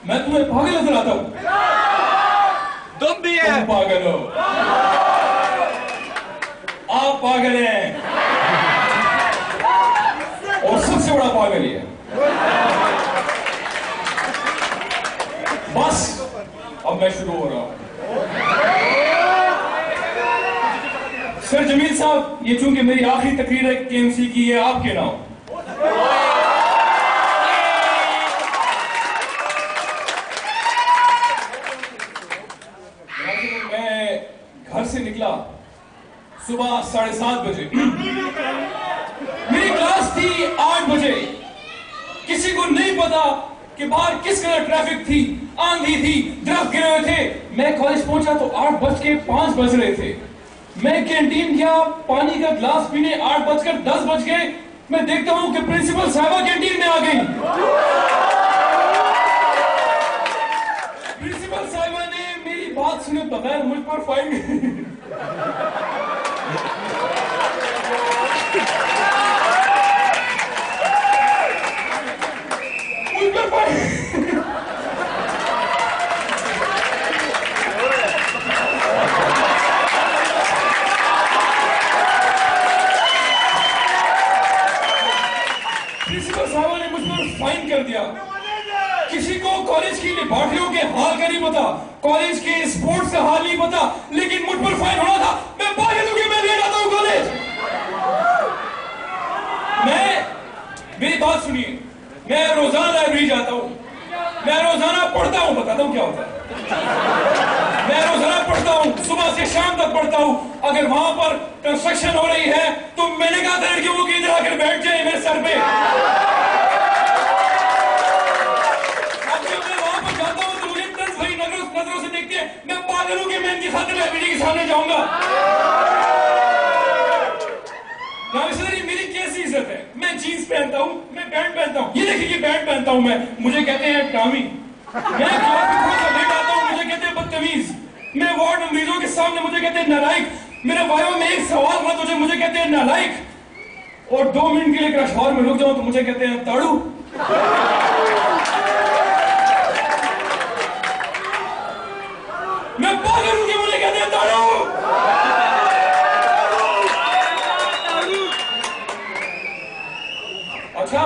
मैं तुम्हें पागल नजर आता हूं? तुम भी है। तुम पागल हो, आप पागल हैं, और सबसे बड़ा पागल ही है। बस अब मैं शुरू हो रहा हूं। सर जमील साहब, ये चूंकि मेरी आखिरी तकरीर है केएमसी की, ये आपके नाम। मैं घर से निकला सुबह 7:30 बजे। मेरी क्लास थी 8 बजे। किसी को नहीं पता कि बाहर किस कदर ट्रैफिक थी, आंधी थी, दरख्त गिरे हुए थे। मैं कॉलेज पहुंचा तो 8:05 बज रहे थे। मैं कैंटीन गया पानी का गिलास पीने, 8:10 बज गए। मैं देखता हूं कि प्रिंसिपल साहबा कैंटीन में आ गई। प्रिंसिपल साहबा ने मेरी बात सुने बगैर मुझ पर फाइन फाइन कर दिया। किसी को कॉलेज की लेबॉर्टरियों के हाल का नहीं पता, कॉलेज के स्पोर्ट्स का हाल नहीं पता, लेकिन मुझ पर फाइन होना था। मैं पागल हूं कि मैं लेट आता हूं कॉलेज। मेरी बात सुनिए, मैं रोजाना लाइब्रेरी जाता हूं, मैं रोजाना पढ़ता हूं। बताता हूं क्या होता है। मैं रोजाना पढ़ता हूं, सुबह से शाम तक पढ़ता हूं। अगर वहां पर कंस्ट्रक्शन हो रही है तो मैंने कहा था लड़कियों को इधर आकर बैठ जाए मेरे सर पे। नजरों से देखते हैं, मैं पागल हूं कि मैं इनकी खातिर लाइब्रेरी के सामने जाऊंगा। सर मेरी कैसी इज्जत है? मैं जीन्स पहनता हूं, मैं पैंट पहनता हूं। ये देखिए कि पैंट पहनता हूं मैं, मुझे कहते हैं टामी। मैं क्लास में थोड़ा सा लेट आता हूं, मुझे कहते हैं बदतमीज। मैं वार्ड में मरीजों के सामने मुझे कहते हैं नालायक। मेरे वाइवा में एक सवाल हुआ तो मुझे कहते हैं नालायक। और 2 मिनट के लिए क्रश हॉल में रुक जाऊं तो मुझे कहते हैं ताड़ू। मैं पागल हूं कि मुझे कहते हैं ताड़ू। अच्छा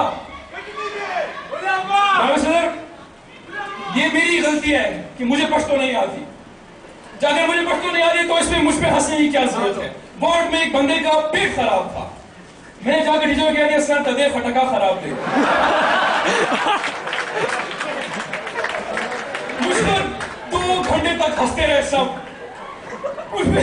सर, ये मेरी गलती है कि मुझे पश्तो नहीं आती। अगर मुझे पश्तो नहीं आती तो इसमें मुझ पे हंसने की क्या जरूरत है। वार्ड में एक बंदे का पेट खराब था, मैंने जाकर टीचर को कह दिया सर तदे फटका खराब दे। मुझ पर 2 घंटे तक हंसते रहे सब। मुझ पे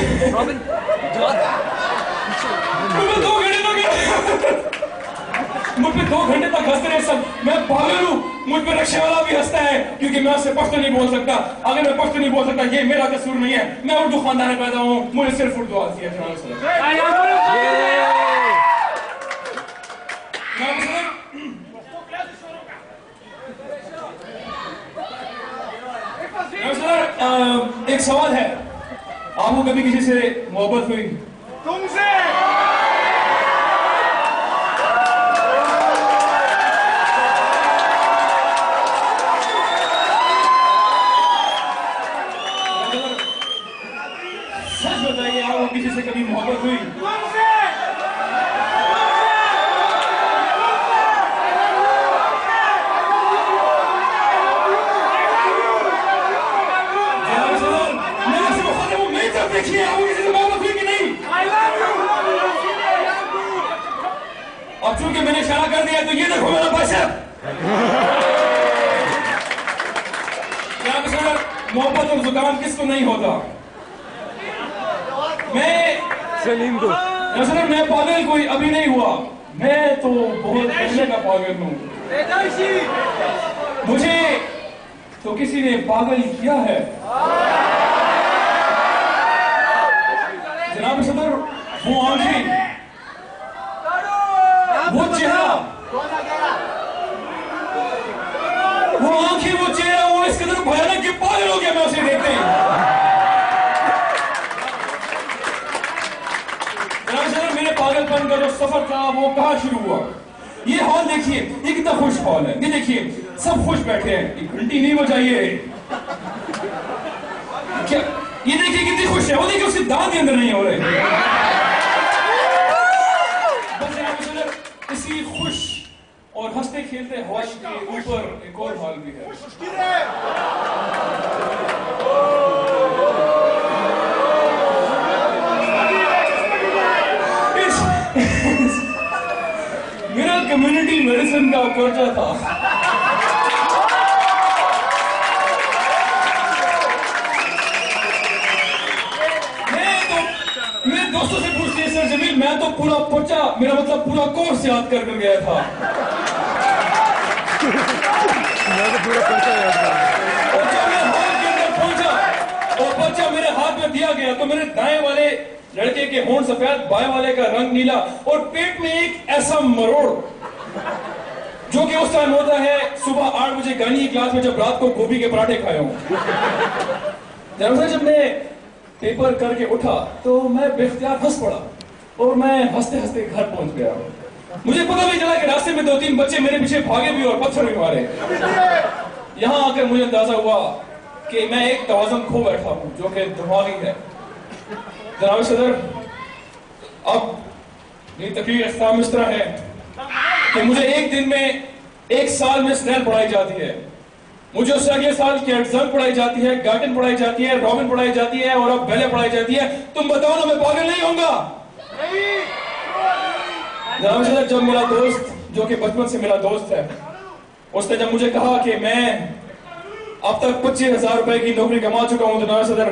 2 घंटे तक हंसते रहे सब। मैं पागल हूं, मुझ पर रिक्शे वाला भी हंसता है क्योंकि मैं उससे पश्तो नहीं बोल सकता। अगर मैं पश्तो नहीं बोल सकता ये मेरा कसूर नहीं है, मैं उर्दू खानदान में पैदा हूं, मुझे सिर्फ उर्दू आती है। एक सवाल है, आपको कभी किसी से मोहब्बत हुई? तुमसे। सच बताइए, आपको किसी से कभी मोहब्बत हुई? देखिए आपको किसी से मोहब्बत हुई कि नहीं? अब चूंकि मैंने इशारा कर दिया तो ये देखो मेरा बाइसेप। मोहब्बत और जुकाम किसको नहीं होता? मैं पागल कोई अभी नहीं हुआ, मैं तो बहुत पहले का पागल हूं। मुझे तो किसी ने पागल किया है। जनाब सदर, वो आंखें, वो चेहरा, वो आंखें, वो चेहरा, वो इस कदर भयानक कि पागल हो गया मैं उसे देखते ही। जनाब सदर, मेरे पागलपन का जो सफर था वो कहां शुरू हुआ? ये ये हॉल देखिए, ये कितना खुश हॉल है। ये देखिए सब खुश बैठे हैं, ये घंटी नहीं बजाइए। क्या ये देखिए कितनी खुश है, वो देखिए उसके दांत के अंदर नहीं हो रहे। बस इसी खुश और हंसते खेलते हॉल के ऊपर एक और हॉल भी है। मेरा कम्युनिटी मेडिसिन का पर्चा था। मेरे दोस्तों से पूछते हैं, सर जमील मैं तो पूरा पर्चा, मेरा मतलब पूरा कोर्स याद कर गया था। मैं तो पूरा पर्चा याद कर गया। और जब मैं हॉल के अंदर पहुंचा और पर्चा मेरे हाथ में दिया गया तो मेरे दाएं वाले लड़के के होंठ सफेद, बाएं वाले का रंग नीला और पेट में एक ऐसा मरोड़ जो कि उस टाइम होता है सुबह 8 बजे गानी की क्लास में जब रात को गोभी के पराठे खाए हों। जब मैं पेपर करके उठा तो मैं बेख्तियार हंस पड़ा और मैं हंसते हंसते घर पहुंच गया। मुझे पता नहीं चला कि रास्ते में 2-3 बच्चे मेरे पीछे भागे भी और पत्थर भी मारे। यहां आकर मुझे अंदाजा हुआ कि मैं एक तवाज़ुन खो बैठा हूं जो कि दिमागी है। जनाब सदर, अब ये तकरीर इख्तिताम इस तरह है कि मुझे एक दिन में 1 साल में स्नेल पढ़ाई जाती है, मुझे उससे अगले साल कैटजंग पढ़ाई जाती है, गार्डन पढ़ाई जाती है, रॉबिन पढ़ाई जाती है और अब बैले पढ़ाई जाती है। तुम बताओ ना, मैं पागल नहीं होऊंगा? जनाब सदर, जब मेरा दोस्त जो कि बचपन से मेरा दोस्त है, उसने जब मुझे कहा कि मैं अब तक 25,000 रुपए की नौकरी कमा चुका हूं, तो जनाब सदर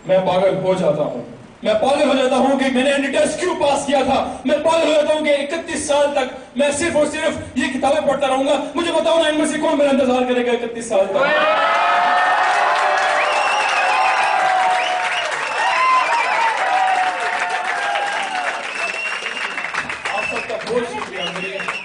मैं पागल हो जाता हूं। मैं पागल हो जाता हूं कि मैंने एंट्री टेस्ट क्यों पास किया था। मैं पागल हो जाता हूं कि 31 साल तक मैं सिर्फ और सिर्फ ये किताबें पढ़ता रहूंगा। मुझे बताओ ना, इनमें से कौन मेरा इंतजार करेगा 31 साल तक? आप सबका बहुत शुक्रिया।